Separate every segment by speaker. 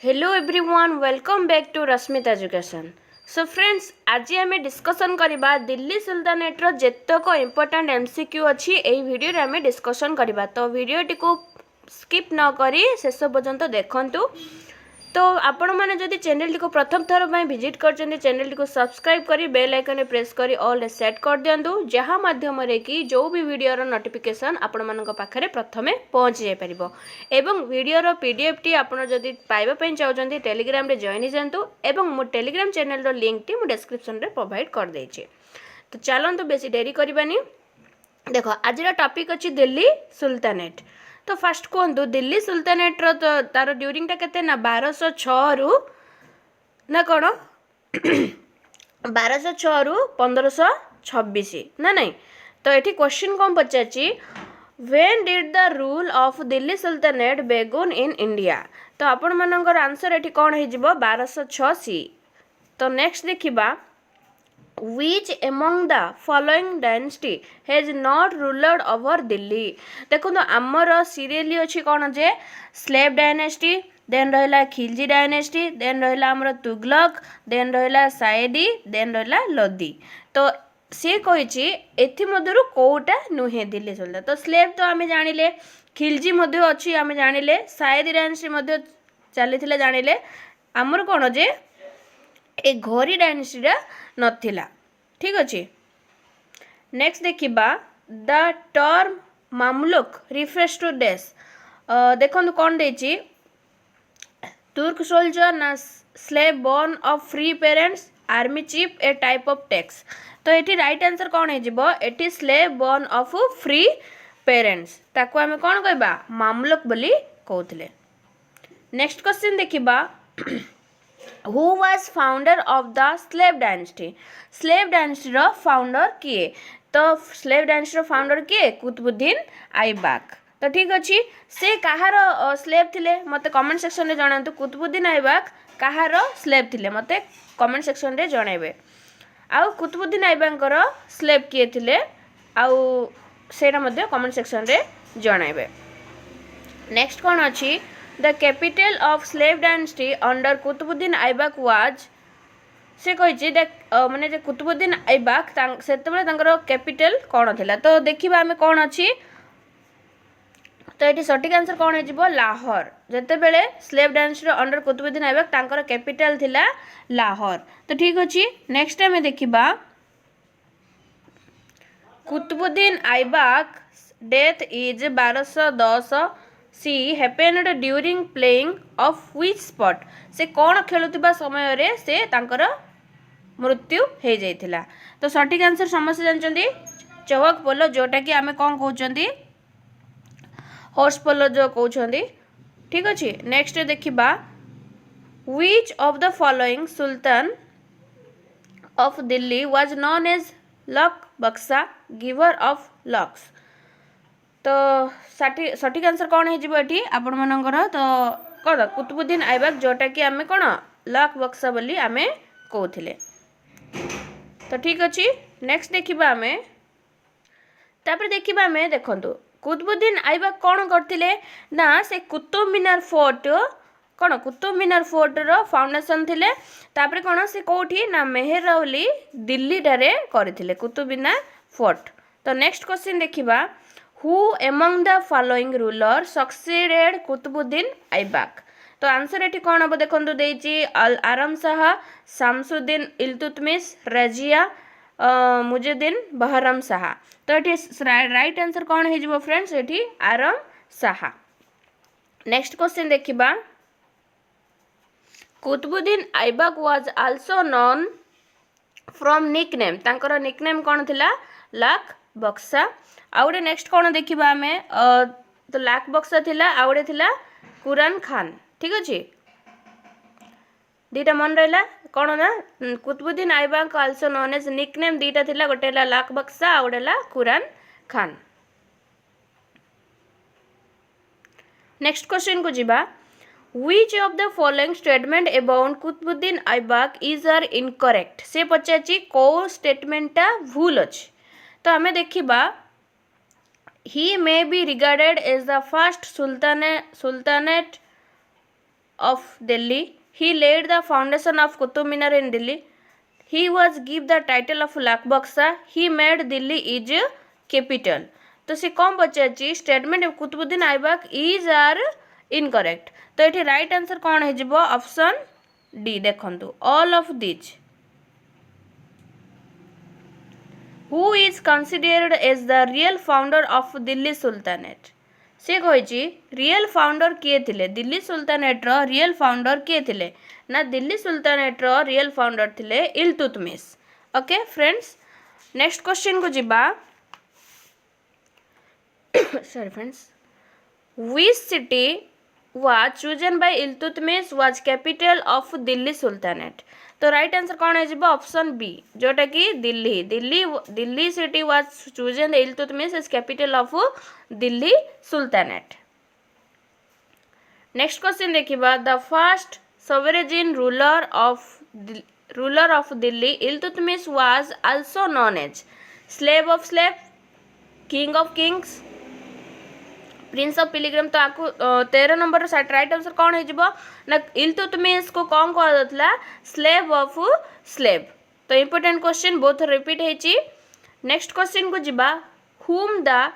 Speaker 1: Hello everyone welcome back to Rashmita education. So friends आज आम discussion करवा दिल्ली सुल्तानेटर जेतक इंपोर्टाट एमसीक्यू अच्छी यही वीडियो आम डिस्कसन करवा। तो वीडियोटी को स्किप न करी शेष पर्यंत देखंतु। तो आपण मैंने जदि चैनल को प्रथम थर विजिट कर चैनल को सब्सक्राइब करी बेल आइकन प्रेस करी ऑल सेट कर दिंतु जहाँ माध्यम कि जो भी वीडियोर नोटिफिकेशन आपण मान पाखे प्रथम पहुँची जापर एवं वीडियोर पीडीएफ टी आपड़ जदि पाइबापी चाहते टेलीग्राम रे जॉइन जातु एवं मो टेलीग्राम चैनल लिंक टी मु डिस्क्रिप्शन रे प्रोवाइड कर देछि। तो चलतु बेसी डेरी करवानी। देख आज टॉपिक अच्छी दिल्ली सुल्तानेट। तो फास्ट कहतु दिल्ली सुल्तानेट तो तार ड्यूरिंगटा केते ना 1206 रु ना कौन 1206 रु 1526 ना नहीं। तो ये क्वेश्चन कौन पचार when did the rule of Delhi Sultanate begun in India. तो आपण मानकर आंसर ये कौन हो 1206 सी। तो नेक्स्ट देखिबा Which among the following dynasty has not ruled over Delhi। देखो आमर सीरियली अच्छी कौन जे स्लेव डायनेस्टी देन रहा खिलजी डायनेस्टी देन रहा आमर तुगलक देन रहा सायदी देन रहा लोदी। तो सी कही एमध्य कौटा नुहे दिल्ली सुल्तान। तो स्लेव तो आम जानिले खिलजी अच्छी आम जानिले सायदी डायनेस्टी चली जानिले आमर कौन जे ए घोरी डायनेस्टीटा नथिला। ठीक अच्छे। नेक्स्ट देखिबा the term Mamluk refers to डेस। देखो कौन देछि तुर्क सोल्जर ना slave born of free parents army chief a type of tax. तो ये राइट आंसर कौन है slave born of free parents ताको आमे कौन कहबा मामलुक बोली कहउथिले। नेक्स्ट क्वेश्चन देखिबा Who was founder of the slave dynasty। slave dynasty row founder किए। तो slave dynasty रो फाउंडर किए कुतुबुद्दीन ऐबक। तो ठीक अच्छी से कहार स्लेव थिले मते कमेंट सेक्शन रे जणांतु कुतुबुद्दीन ऐबक कहार स्लेव थिले मते कमेंट सेक्शन रे जणाइबे। आउ कुतुबुद्दीन ऐबकर स्लेव किए थिले आउ सेटा मते कमेंट सेक्शन रे जणाइबे। नेक्स्ट कौन अच्छी the capital of slave dynasty under Qutbuddin Aibak was. से कही माने जे कुतुबुद्दीन ऐबक से कैपिटल कौन थिला। तो देखिबा आमे कौन अच्छी तो ये सटीक आंसर कौन हो लाहौर। जिते बेले slave dynasty under Qutbuddin Aibak तांकर कैपिटल थिला लाहौर। तो ठीक अच्छी। नेक्स्ट आमे देखिबा Qutbuddin Aibak death is 1210 C happened during playing of which spot. से कौन खेलुवा समय रे से तांकर मृत्यु हो जाइथिला। तो सटीक आंसर समस्त जानते चौक पोलो जोटा कि आमे कौन कहते हॉर्स पोलो जो कहते। ठीक अच्छे। नेक्स्ट देखिबा which of the following sultan of Delhi was known as Lakh Bakhsh giver of lakhs. तो सटीक आंसर कौन होती आपण मानकर तो कौन कुतुबुद्दीन ऐबक जोटा कि आमे कौन लक बक्सा बोली आमे कहूले। तो ठीक अच्छे। नेक्स्ट देखिबा आमे तापर देखिबा आमे देखंतु कुतुबुद्दीन ऐबक कौन करथिले ना से कुतुब मीनार फोर्ट कौन कुतुब मीनार फोर्ट रो फाउंडेशन थिले। तापर कौन से कोठी ना मेहरौली दिल्ली रे करथिले कुतुब मीनार फोर्ट। तो नेक्स्ट क्वेश्चन देखिबा Who among the following ruler succeeded Qutbuddin Aibak. तो आंसर ये कौन हम देखो देची आरम शाह शामसुद्दीन इल्तुतमिश रजिया मुजुद्दीन बहरम शाह। तो ये राइट आंसर कौन हो फ्रेंड्स ये आरम शाह। नेक्स्ट क्वेश्चन देखिबा Qutbuddin Aibak was also known from nickname तांकर निकनेम कौन थिला लाख बक्सा। आउटे नेक्स्ट कौन देखिबा आमे तो लाख बक्सा थिला आउटे थिला कुरान खान। ठीक अच्छे। दीटा मन रहा कौन ना Qutubuddin Aibak also known as nickname दीटा थिला गोटे लाख बक्सा आउटे कुरान खान। नेक्स्ट क्वेश्चन को जिबा which of the following statement about Qutubuddin Aibak is are incorrect. से पचाची को स्टेटमेंटा भूल अच्छे। तो आमे देखिबा he may be regarded as the first sultanate of Delhi. He laid the foundation of Qutub Minar in Delhi. He was given the title of Lakh Baksha. He made Delhi is capital. तो सी कौन पचार statement Qutubuddin Aibak is are incorrect तो ये right answer कौन हो option D देखंतु all of this who is considered as the real founder of Delhi Sultanate से कही रियल फाउंडर किए थिले दिल्ली सुल्तानेट रो रियल फाउंडर किए थिले ना दिल्ली सुल्तानेट रो रियल फाउंडर थिले Iltutmish okay friends next question को जिबा sorry friends which city was chosen by Iltutmish was capital of Delhi Sultanate तो राइट आंसर कौन है ऑप्शन बी जोटा कि Delhi Delhi Delhi city was chosen Iltutmish as capital of Delhi Sultanate next question देखिबा the first sovereign ruler of Delhi Iltutmish was also known as slave of slave king of kings prince of pilgrim तो आपको 13 number right answer कौन हो ना इल्तुतमिश को कौन कहला slave of slave तो इंपोर्टेंट क्वेश्चन बहुत रिपीट है नेक्स्ट क्वेश्चन को जिबा whom the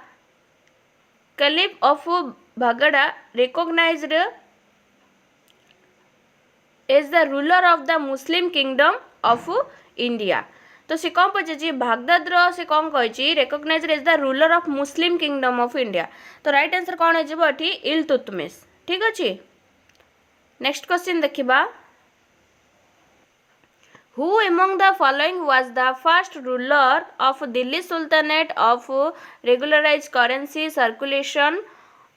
Speaker 1: caliph of Baghdad recognized as the ruler of the Muslim kingdom of India तो सी कौन पचार बागदाद से कौन कही recognize as the ruler of Muslim kingdom of India तो राइट आंसर कौन हो इल्तुतमिश ठीक अच्छे नेक्स्ट क्वेश्चन देखिबा who among the following was the first ruler of Delhi sultanate of regularise currency circulation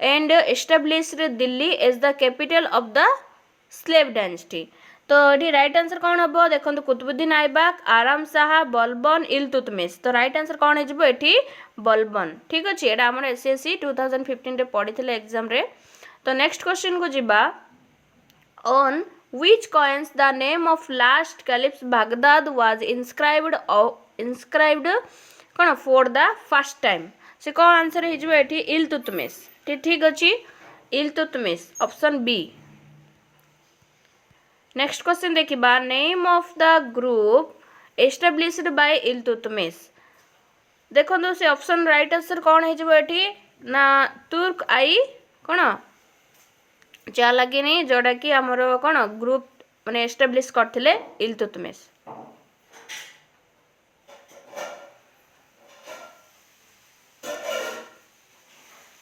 Speaker 1: and established Delhi as the capital of the slave dynasty तो ये right answer कौन हम देखो कुतुबुद्दीन ऐबक आराम शाह बलबन इल्तुतमिश तो राइट आंसर कौन हो बलबन ठीक अच्छे यहाँ आम एसएससी 2015 पढ़ी थे एग्जाम रे तो नेक्स्ट क्वेश्चन को जिबा on which coins the name of last caliph Baghdad was inscribed कौन फॉर द फर्स्ट टाइम से कौन आंसर हो इल्तुतमिश ठीक अच्छे Iltutmish option B next question देखिबा name of the group established by Iltutmish देखो से ऑप्शन राइट आंसर कौन हो ना तुर्क आई कौन जा लगे जोटा कि आमर कौन ग्रुप माने एस्टाब्लिश करथिले इल्तुतमिश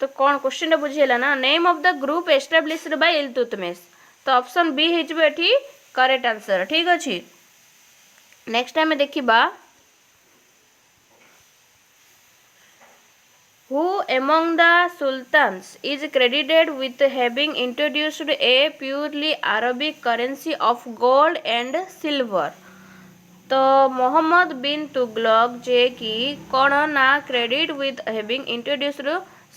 Speaker 1: तो कौन क्वेश्चन बुझेला ना name of the group established by Iltutmish तो ऑप्शन बी हो करेक्ट आंसर ठीक अच्छे नेक्स्ट आम देखिबा who among the sultans is credited with having introduced a purely Arabic currency of gold and silver तो मोहम्मद बिन तुगलक जे कि कौन ना क्रेडिट विथ हैविंग इंट्रोड्यूस्ड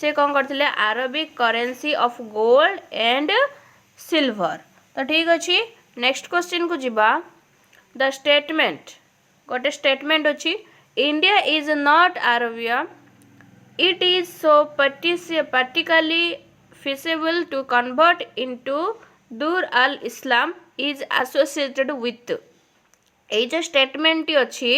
Speaker 1: से कौन करथिले Arabic currency of gold and silver तो ठीक अच्छे नेक्स्ट क्वेश्चन को जिबा द स्टेटमेंट गोटे स्टेटमेंट अच्छी India is not Arabia it is so particularly feasible to convert into दूर अल इस्लाम इज एसोसिएटेड विथ ये जो स्टेटमेंट अच्छी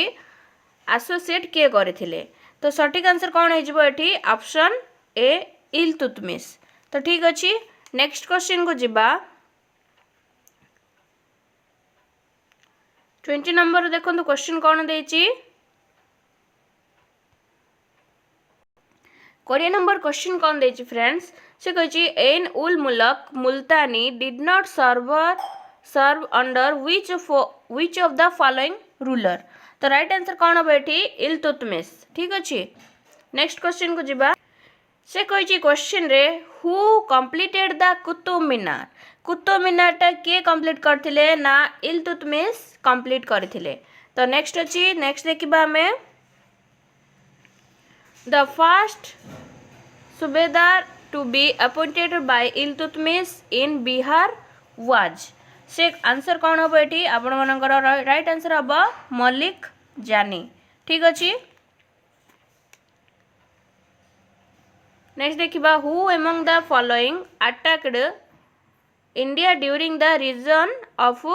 Speaker 1: एसोसिएट किए करथिले तो सठिक आंसर कौन हो ऑप्शन ए इल्तुतमिश तो ठीक अच्छे नेक्स्ट क्वेश्चन को जिबा 20 नंबर देखो क्वेश्चन कौन देछि 20 नंबर क्वेश्चन कौन देछि फ्रेंड्स से कही Ain ul Mulk Multani did not serve under which of the following ruler तो राइट आंसर कौन हम इल्तुतमिश ठीक अच्छे नेक्स्ट क्वेश्चन को जिबा से कही क्वेश्चन रे हु कंप्लीटेड द कुतुब मीनारटा किए कंप्लीट करथिले ना इल्तुतमिश कंप्लीट करथिले तो नेक्स्ट अच्छी नेक्स्ट देखिबा हमें the first subedar to be appointed by Iltutmish in Bihar was से आंसर कौन हम ये आपण मनकर राइट आंसर हम मलिक जानी ठीक अच्छे नेक्स्ट देखिबा who among the following attacked India during the region of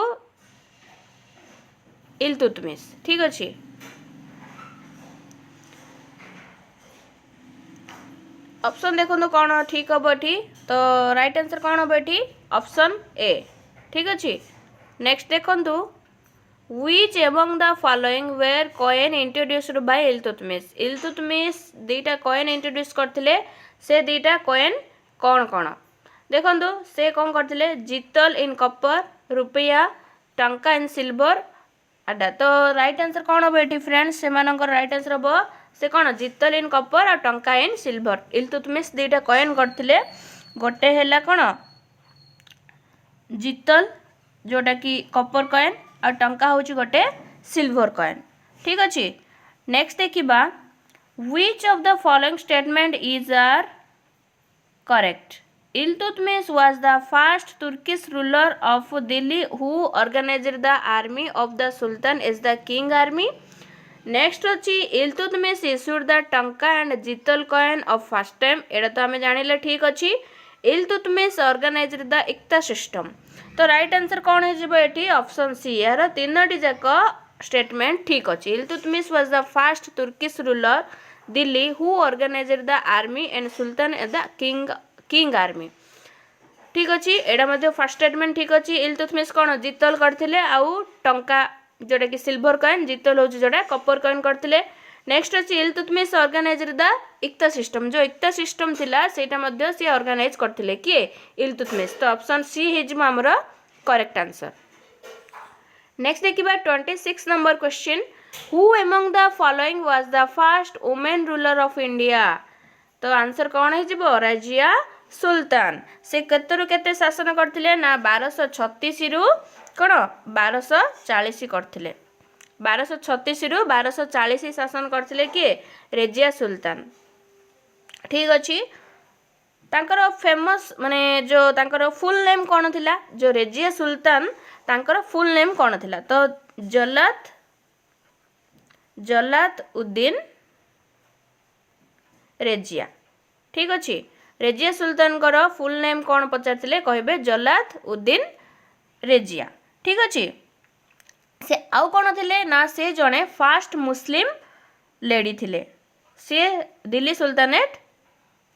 Speaker 1: Iltutmish. ठीक अच्छे, ऑप्शन देखो कौन ठीक हम ये, तो राइट आंसर कौन हम ये, ऑप्शन ए। ठीक अच्छे, नेक्स्ट देखंतु which among the following were coin introduced by Iltutmish. Iltutmish दीटा कॉइन इंट्रोड्यूस करथिले, से दीटा कॉइन कौन कौन देखंतु, से कौन करथिले, जितल इन कॉपर, रुपया, टंका इन सिल्वर आडा। तो राइट आंसर कौन हम ये फ्रेंड्स, से राइट आंसर हम से कौन, जितल इन कॉपर और टंका इन सिल्वर। इल्तुतमिश दीटा कॉइन करथिले, गोटे हैला कौन जितल जोटा कि कॉपर कॉइन और टंका हूँ गोटे सिल्वर कॉइन। ठीक अच्छे, नेक्स्ट देखा which of the following statement is are correct. Iltutmish was the first Turkish ruler of Delhi who organised the army of the sultan as the king army. Next अच्छी Iltutmish issued the tanka and jital coin of first time, एटा तो आम जानिले। ठीक अच्छे, Iltutmish organized the iqta system. तो right answer कौन है, ऑप्शन सी। यार तीनोटी जाक स्टेटमेंट ठीक अच्छे। Iltutmish was the first Turkish ruler Delhi who organised the army and sultan as the king army. ठीक अच्छे, एटा फर्स्ट स्टेटमेंट ठीक अच्छे। इल्तुतमिश कौन जितल करथिले, आउ टंका जोटा कि सिल्वर कॉइन, जितल होची जोटा कॉपर कॉइन करथिले। नेक्स्ट अच्छे Iltutmish organized the iqta system, जो इक्ता सिस्टम थिला सेटा मध्ये से ऑर्गेनाइज करथिले किए, इल्तुतमिश। तो ऑप्शन सी हेजिबो हमर करेक्ट आंसर। नेक्स्ट देखिबा 26 number question, who among the following was the first women ruler of India. तो आंसर कौन हेजिबो, रजिया सुल्तान। से केतरु केते शासन करथिले ना 1236 रु कोन 1240 करथिले। 1236 रु 1240 शासन करथिले किए, रजिया सुल्तान। ठीक अच्छे, तांकर फेमस माने जो तांकर फुल नेम कौन थिला, जो रजिया सुल्तान तांकर फुल नेम कौन थिला, तो जलात उद्दीन रजिया। ठीक अच्छे, रजिया सुल्तान कर फुल नेम कौन पचारथिले, कहबे जलात उद्दीन रजिया। ठीक अच्छे, से आउ कौन थिले ना, से जड़े फास्ट मुस्लिम लेडी थिले, से दिल्ली सुल्तानेट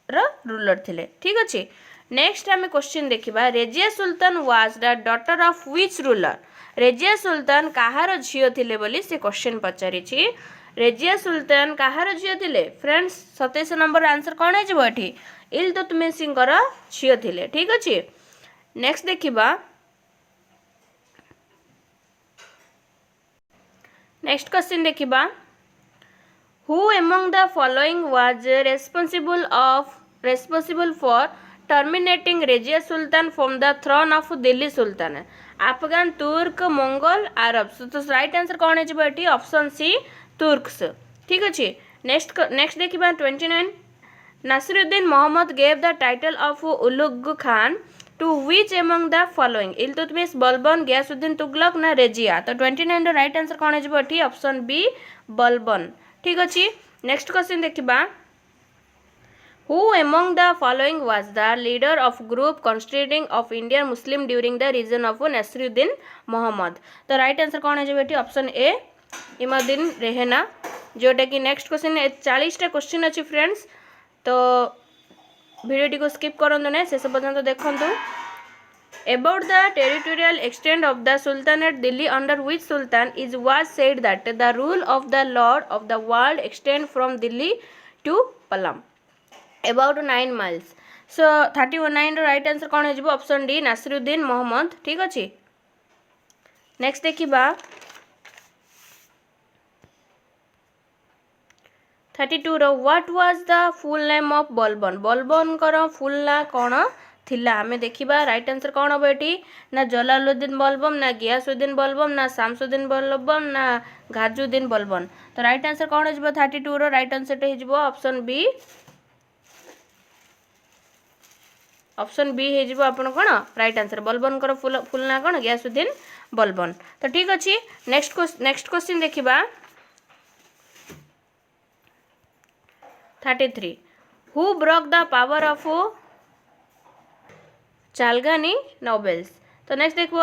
Speaker 1: रूलर थिले। ठीक अच्छे, नेक्स्ट आम क्वेश्चन देखिबा, Razia Sultan was the daughter of which ruler. Razia Sultan कहार झियो थिले बोली से क्वेश्चन पचारिछि। रजिया सुल्तान कहार झियो थिले फ्रेंड्स, 27 नंबर आंसर कौन है एठी, इल्तुतमिशर झियो थिले। ठीक अच्छे, नेक्स्ट देखिबा, नेक्स्ट क्वेश्चन देखिबा, who among the following was responsible for terminating Razia Sultan from the throne of Delhi sultan. Afghan, Turk, Mongol, अरब। तो राइट आंसर कौन है ये, ऑप्शन सी तुर्क्स। ठीक अच्छे, नेक्स्ट देखिबा 29, Nasiruddin Mohammad gave the title of Ulugh Khan to which among the following. Iltutmish, Balban, Ghiyasuddin Tughlaq ना रजिया। तो 29 right answer कौन है, ऑप्शन बी बलबन। ठीक अच्छे, नेक्स्ट क्वेश्चन देखिबा, Who among the following was the leader of group constituting of Indian Muslim during the reign of Nasiruddin Muhammad। तो right answer कौन है बेटी, ऑप्शन ए इमादुद्दीन रेहना। जोटा कि नेक्स्ट क्वेश्चन 40टा क्वेश्चन अच्छी फ्रेंड्स, तो वीडियो को स्किप करंतु ना, शेष पर्यंत देखंतु। About the territorial extent of the Sultanate Delhi under which Sultan is was said that the rule of the Lord of the world extend from Delhi to Palam about 9 miles। So 39 right answer कौन है, option D Nasiruddin Mohammad. ठीक अच्छे, next देखिबा 32 रो what was the full name of Balban. Balban कर full ना कौन थिला, आमे देखिबा राइट आंसर कौन हम एटी, ना जलालुद्दीन बलबन, ना गियासुद्दीन बलबन, ना शामसुद्दीन बलबन, ना घाजुद्दीन बलबन। तो राइट आंसर कौन हो 32 रो राइट आंसर हो ऑप्शन बी, ऑप्शन बी हो आपन कौन राइट आंसर, बलबन कर फुल ना कौन गियासुद्दीन बलबन। तो ठीक अच्छे, नेक्स्ट क्वेश्चन देखिबा 33, who broke the power of Chalgani nobles. तो नेक्स्ट देखो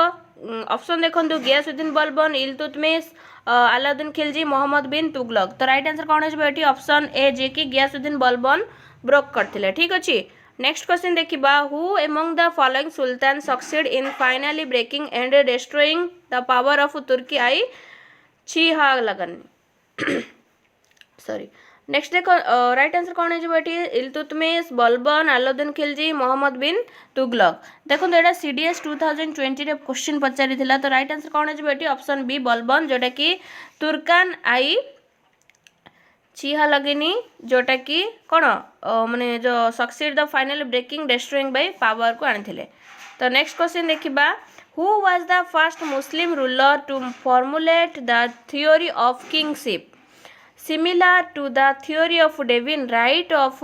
Speaker 1: ऑप्शन देखो गियासुद्दीन बलबन, इल्तुतमिश, अलाउद्दीन खिलजी, मोहम्मद बिन तुगलक। तो राइट आंसर कौन हो ऑप्शन ए जे कि गियासुद्दीन बलबन ब्रोक करथिले। ठीक अछि। नेक्स्ट क्वेश्चन देखिबा who among the following sultan succeed in finally breaking and destroying the power of तुर्की आई छिहालगन। सॉरी। नेक्स्ट देखो राइट आंसर कौन हो इल्तुतमिश, बलबन, अलाउद्दीन खिलजी, मोहम्मद बिन तुगलक। देखो यहाँ सीडीएस 2020 रे क्वेश्चन पचारि थिला। तो राइट आंसर कौन हो ऑप्शन बी बलबन, जोटा कि तुर्कान आई छिहालगिनी, जोटा कि कौन माने जो succeed the final breaking destroying by power को आनी। तो नेक्स्ट क्वेश्चन देखिबा who was the first Muslim ruler to formulate the theory of kingship similar to the theory of divine right of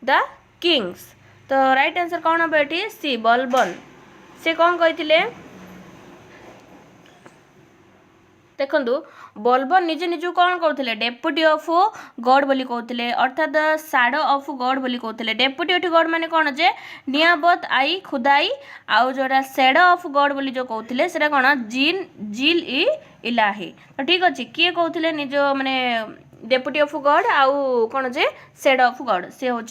Speaker 1: the kings। तो right answer कौन हम ये सी बलबन। से कौन कही देखु बलबन निजे निज कौन कहते डेप्यूटी ऑफ गॉड बोली कहते अर्थात साड ऑफ गॉड बोली कहते। डेप्यूटी गॉड माने कौन जे नियाबत आई खुदाई आउ जोड़ा सेड ऑफ गॉड बोली जो कहते से कौन जिन जिल इ इलाही। तो ठीक अच्छे किए कहते निज माने डेप्यूटी ऑफ गॉड आउ कौन जे सेड ऑफ गॉड से हूँ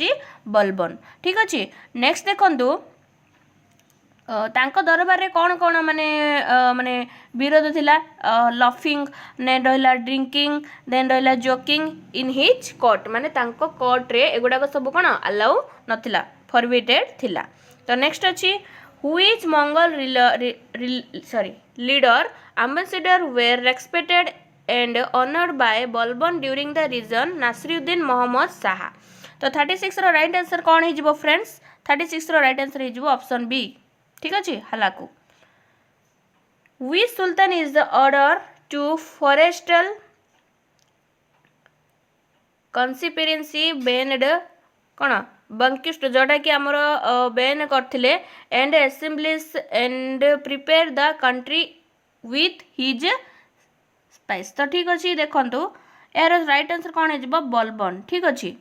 Speaker 1: बलबन। ठीक अच्छे। नेक्स्ट देखु तांको दरबार रे कौन कौन माने माने विरोध थिला लफिंग ने रहिला ड्रिंकिंग देन रहिला जोकिंग इन हिज कोर्ट माने तांको कोर्ट रे एगुडा सब कौन अलाउ नथिला फॉरबिटेड थिला। तो नेक्स्ट अछि who is Mongol leader ambassador were respected and honoured by Balban during the region Nasiruddin Mohammad Shah. तो 36 रो राइट आंसर कौन हो फ्रेंड्स 36 रो राइट आंसर हो ऑप्शन बी। ठीक अच्छे Halaku which sultan is the order to forestall conspiracy banned कौन बंकिस्ट जोटा कि आमर बेन करथिले and assemblies and prepare the country with his spies. तो ठीक अच्छे देखु यार राइट आंसर कौन हो बलबन। ठीक अच्छे।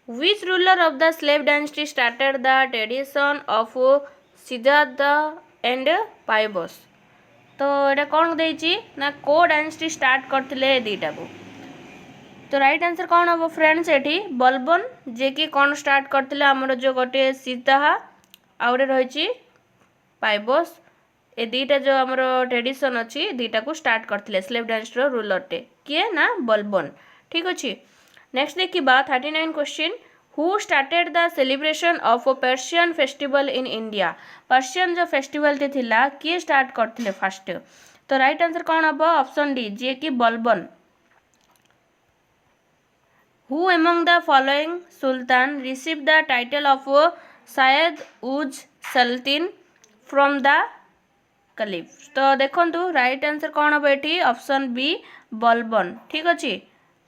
Speaker 1: Which ruler of the slave dynasty started the tradition of Siddhartha and Paibos? तो ये कौन देइछि ना को डायनेस्टी स्टार्ट करथिले दीटा को। तो राइट आंसर कौन हम फ्रेंड्स एठी बलबन जे कि कौन स्टार्ट करथिले हमर जो गोटे सीताहा आउरे रहिछि पाइबस ए दीटा जो हमर ट्रेडिशन अछि दीटा को स्टार्ट करथिले स्लेव डायनेस्टी रो रूलर टे किए ना बलबन। ठीक अछि। नेक्स्ट देखिबा 39 question who started the celebration of Persian festival in India. Persian जो फेस्टिवल ते थिला किए स्टार्ट करथिले फर्स्ट। तो राइट आंसर कौन हम ऑप्शन डी जे कि Balban. Who among the following Sultan receive the title of Syed उज सल्तीन फ्रॉम द कलीफ। तो देखंतु राइट आंसर कौन हम एठी ऑप्शन बी बलबन। ठीक अछि।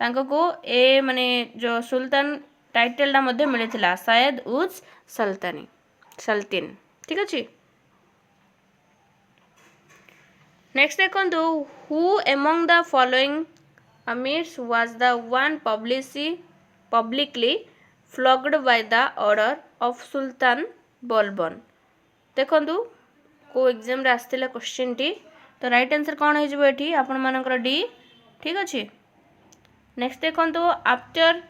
Speaker 1: तांको को ए माने जो सुल्तान टाइटल टा मध्ये मिलिथिला सैयद उज सल्तीन। ठीक अछि। नेक्स्ट देखंतु who among the following amirs was the one publicly flogged by the order of sultan Balban. देखंतु को एग्जाम रे आस्थिला क्वेश्चन टी। तो राइट आंसर कौन हो जबो एठी आपण मानकर डी। ठीक अछि। नेक्स्ट देखो आफ्टर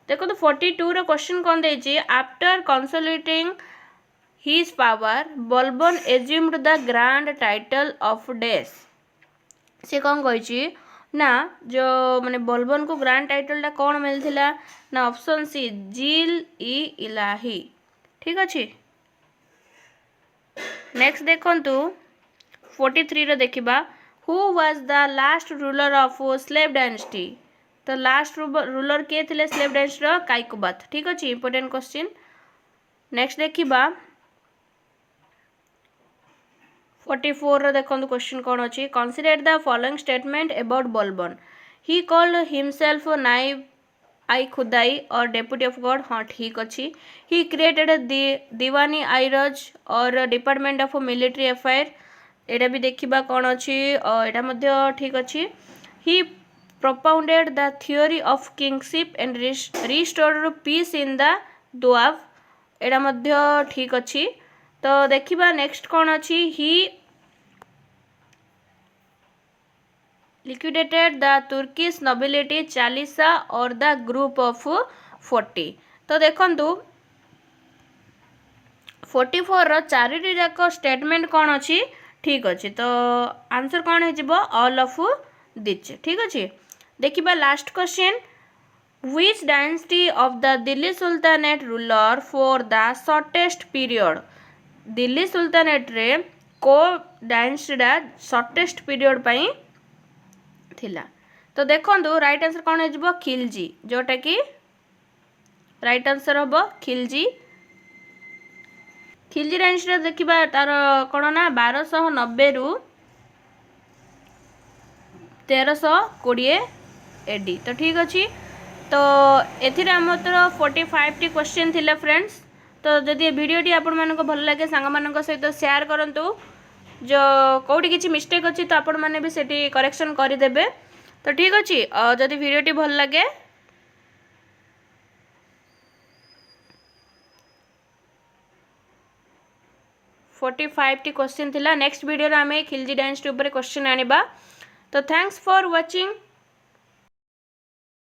Speaker 1: देखो 42 रो क्वेश्चन कौन देछि after consolidating his power Balban assumed the grand title of डेस। से कौन कहिछि ना जो माने बलबन को ग्रैंड टाइटल टा कौन मिलथिला ना ऑप्शन सी जिल इ इलाही। ठीक अछि। नेक्स्ट देखंतु 43 रो देखिबा who was the last ruler of slave dynasty. तो लास्ट रूलर किए थे स्लेव डायनेस्टी रो काइकुबात। ठीक अच्छे इंपोर्टेंट क्वेश्चन। नेक्स्ट देखिबा 44 रो देखंतु क्वेश्चन कौन अच्छी consider the following statement about Balban. He called himself नाइब आई खुदाई और डेप्यूटी ऑफ गॉड। हाँ ठीक अच्छी। ही क्रिएटेड दीवानी आईरज और डिपार्टमेंट ऑफ मिलिट्री अफेयर। एटा भी देखिबा कौन अच्छी एटा मध्य ठीक अच्छी। ही propounded the theory of kingship and restored peace in the Doab। एटा मध्य ठीक अच्छी। तो देखिबा नेक्स्ट कौन अच्छी ही liquidated the Turkish nobility Chalisa और the group of 40। तो देखंतु 44 रो चारिटी जाक स्टेटमेंट कौन अच्छी ठीक अच्छी। तो आंसर कौन है ऑल ऑफ दिच ठीक अच्छी। देखिबा last question which dynasty of the Delhi sultanate ruler for the shortest period. Delhi sultanate रे को डायनेस्टीटा शॉर्टेस्ट पीरियड पई थिला। तो देखंतु राइट आंसर कौन है खिलजी जोटा कि राइट आंसर हम खिलजी। खिलजी डायनेस्टी देखिबा तार कौन ना 1290 रु 1320 एडी। तो ठीक अच्छी। तो एथिरे आमर 45 टी क्वेश्चन थिला फ्रेंड्स। तो जदि वीडियोटी आपण मानको भल लगे सांग मानक सहित शेयर करंतु। जो कोठी किछि मिस्टेक अछि तो आपण माने भी सेठी करेक्शन करि देबे। तो ठीक अच्छी। जदि वीडियोटी भल लगे 45 टी क्वेश्चन थिला। नेक्स्ट वीडियो रे आमे खिलजी डायनेस्टी ऊपर क्वेश्चन आनिबा। तो थैंक्स फॉर वाचिंग।